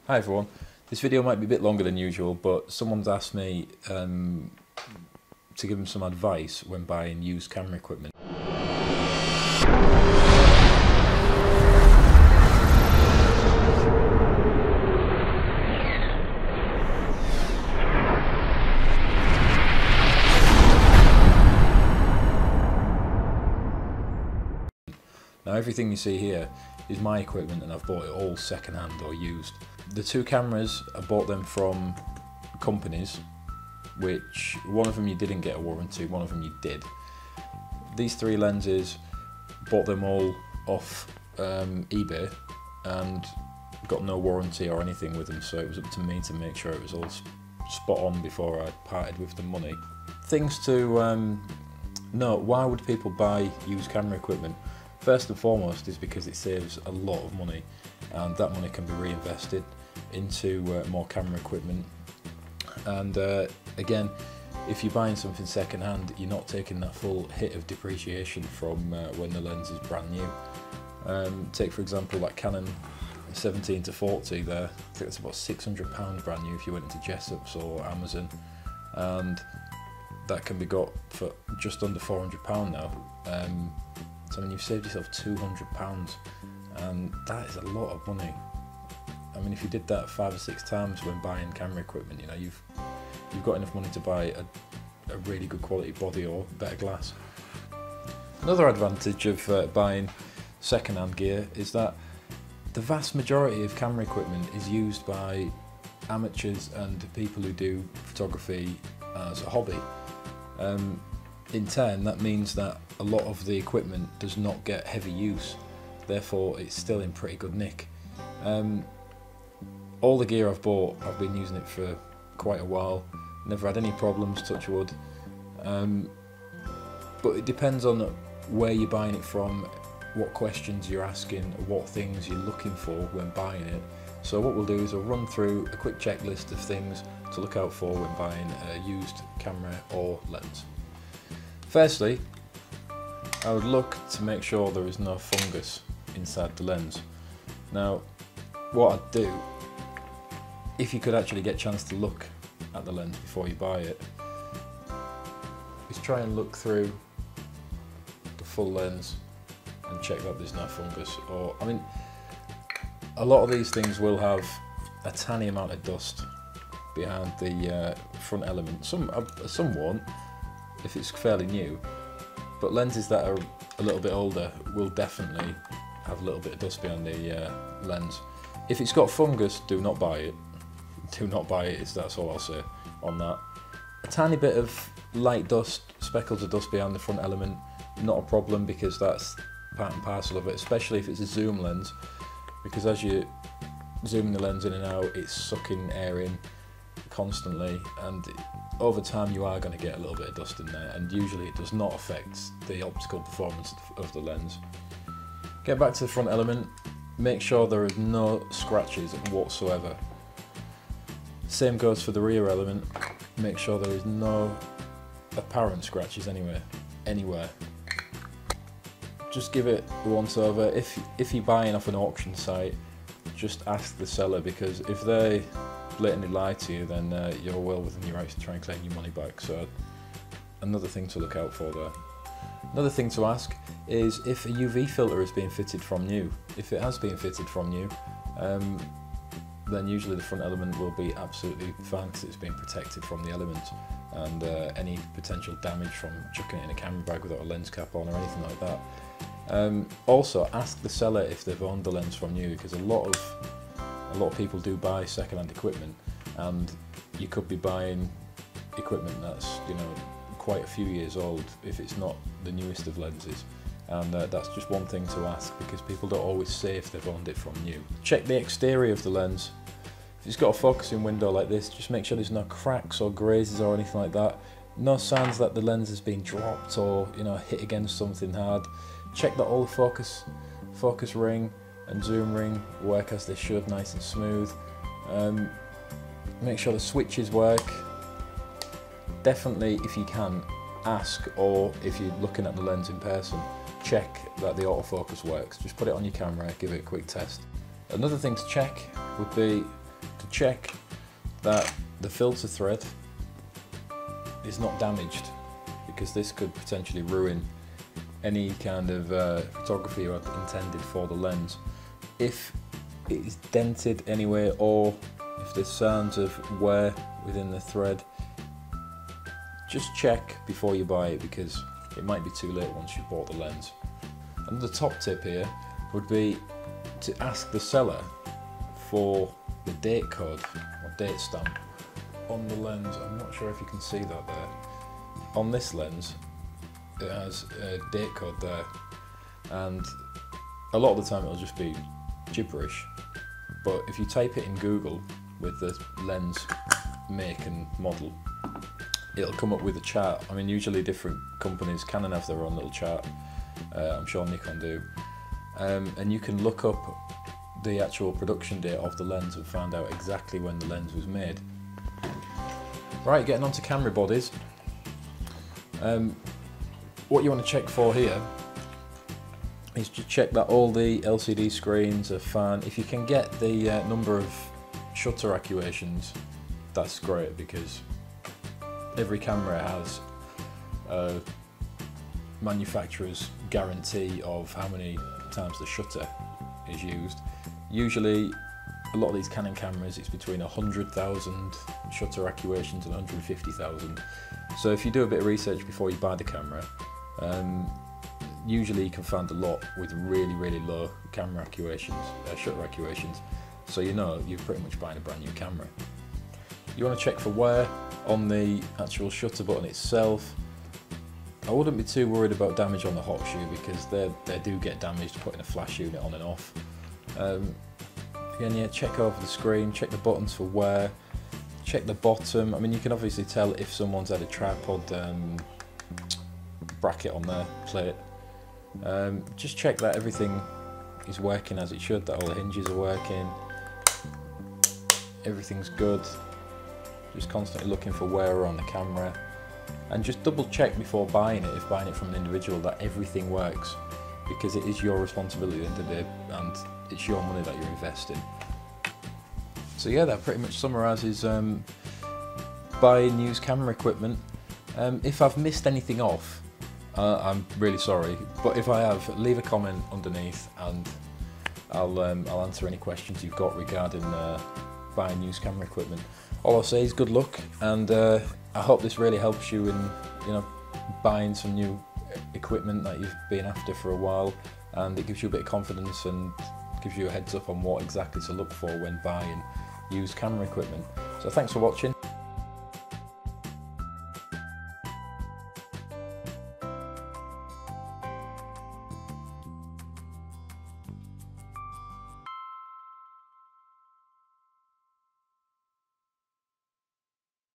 Hi everyone, this video might be a bit longer than usual, but someone's asked me to give them some advice when buying used camera equipment. Now everything you see here is my equipment and I've bought it all second hand or used. The two cameras, I bought them from companies, which one of them you didn't get a warranty, one of them you did. These three lenses, bought them all off eBay and got no warranty or anything with them, so it was up to me to make sure it was all spot on before I parted with the money. Things to note: why would people buy used camera equipment? First and foremost is because it saves a lot of money, and that money can be reinvested into more camera equipment. And again, if you're buying something second hand, you're not taking that full hit of depreciation from when the lens is brand new. Take for example that Canon 17 to 40 there, I think it's about £600 brand new if you went into Jessop's or Amazon, and that can be got for just under £400 now. So I mean, you've saved yourself £200, and that is a lot of money. I mean, if you did that 5 or 6 times when buying camera equipment, you know, you've got enough money to buy a really good quality body or better glass. Another advantage of buying second-hand gear is that the vast majority of camera equipment is used by amateurs and people who do photography as a hobby. In turn, that means that a lot of the equipment does not get heavy use, therefore it's still in pretty good nick. All the gear I've bought, I've been using it for quite a while, never had any problems, touch wood. But it depends on where you're buying it from, what questions you're asking, what things you're looking for when buying it. So what we'll do is we'll run through a quick checklist of things to look out for when buying a used camera or lens. Firstly, I would look to make sure there is no fungus inside the lens. Now, what I'd do, if you could actually get a chance to look at the lens before you buy it, is try and look through the full lens and check that there's no fungus. Or, I mean, a lot of these things will have a tiny amount of dust behind the front element. Some won't, if it's fairly new, but lenses that are a little bit older will definitely have a little bit of dust behind the lens. If it's got fungus, do not buy it. Do not buy it, that's all I'll say on that. A tiny bit of light dust, speckles of dust behind the front element, not a problem, because that's part and parcel of it, especially if it's a zoom lens, because as you zoom the lens in and out, it's sucking air in constantly, and over time you are going to get a little bit of dust in there, and usually it does not affect the optical performance of the lens. Get back to the front element, make sure there are no scratches whatsoever. Same goes for the rear element, make sure there is no apparent scratches anywhere. Just give it a once over. If you're buying off an auction site, just ask the seller, because if they blatantly lie to you, then you're well within your rights to try and claim your money back. So another thing to look out for there. Another thing to ask is if a UV filter is being fitted from new. If it has been fitted from new, then usually the front element will be absolutely fine because it's been protected from the elements and any potential damage from chucking it in a camera bag without a lens cap on or anything like that. Also, ask the seller if they've owned the lens from new, because a lot of people do buy second-hand equipment, and you could be buying equipment that's, you know, quite a few years old if it's not the newest of lenses, and that's just one thing to ask, because people don't always say if they've owned it from new. Check the exterior of the lens. If it's got a focusing window like this, just make sure there's no cracks or grazes or anything like that. No signs that the lens has been dropped or, you know, hit against something hard. Check that all the focus ring and zoom ring work as they should, nice and smooth. Make sure the switches work. Definitely, if you can, ask, or if you're looking at the lens in person, check that the autofocus works. Just put it on your camera, give it a quick test. Another thing to check would be to check that the filter thread is not damaged, because this could potentially ruin any kind of photography you had intended for the lens. If it is dented anywhere, or if there's signs of wear within the thread, just check before you buy it, because it might be too late once you've bought the lens. Another top tip here would be to ask the seller for the date code or date stamp on the lens. I'm not sure if you can see that there. On this lens it has a date code there, and a lot of the time it'll just be gibberish, but if you type it in Google with the lens make and model, it'll come up with a chart. I mean, usually different companies, Canon have their own little chart, I'm sure Nikon do, and you can look up the actual production date of the lens and find out exactly when the lens was made. Right, getting on to camera bodies. What you want to check for here is to check that all the LCD screens are fine. If you can get the number of shutter accuations, that's great, because every camera has a manufacturer's guarantee of how many times the shutter is used. Usually a lot of these Canon cameras, it's between 100,000 shutter accuations and 150,000. So if you do a bit of research before you buy the camera, usually you can find a lot with really low camera accuations, shutter accuations, so you know you're pretty much buying a brand new camera. You want to check for wear on the actual shutter button itself. I wouldn't be too worried about damage on the hot shoe, because they do get damaged putting a flash unit on and off. Again, yeah, check over the screen, check the buttons for wear, check the bottom. I mean, you can obviously tell if someone's had a tripod bracket on their plate. Just check that everything is working as it should, that all the hinges are working, everything's good. Just constantly looking for wear on the camera, and just double check before buying it, if buying it from an individual, that everything works, because it is your responsibility at the end of the day, and it's your money that you're investing. So yeah, that pretty much summarises buying used camera equipment. If I've missed anything off, I'm really sorry, but if I have, leave a comment underneath and I'll answer any questions you've got regarding buying used camera equipment. All I'll say is good luck, and I hope this really helps you in buying some new equipment that you've been after for a while, and it gives you a bit of confidence and gives you a heads up on what exactly to look for when buying used camera equipment. So thanks for watching.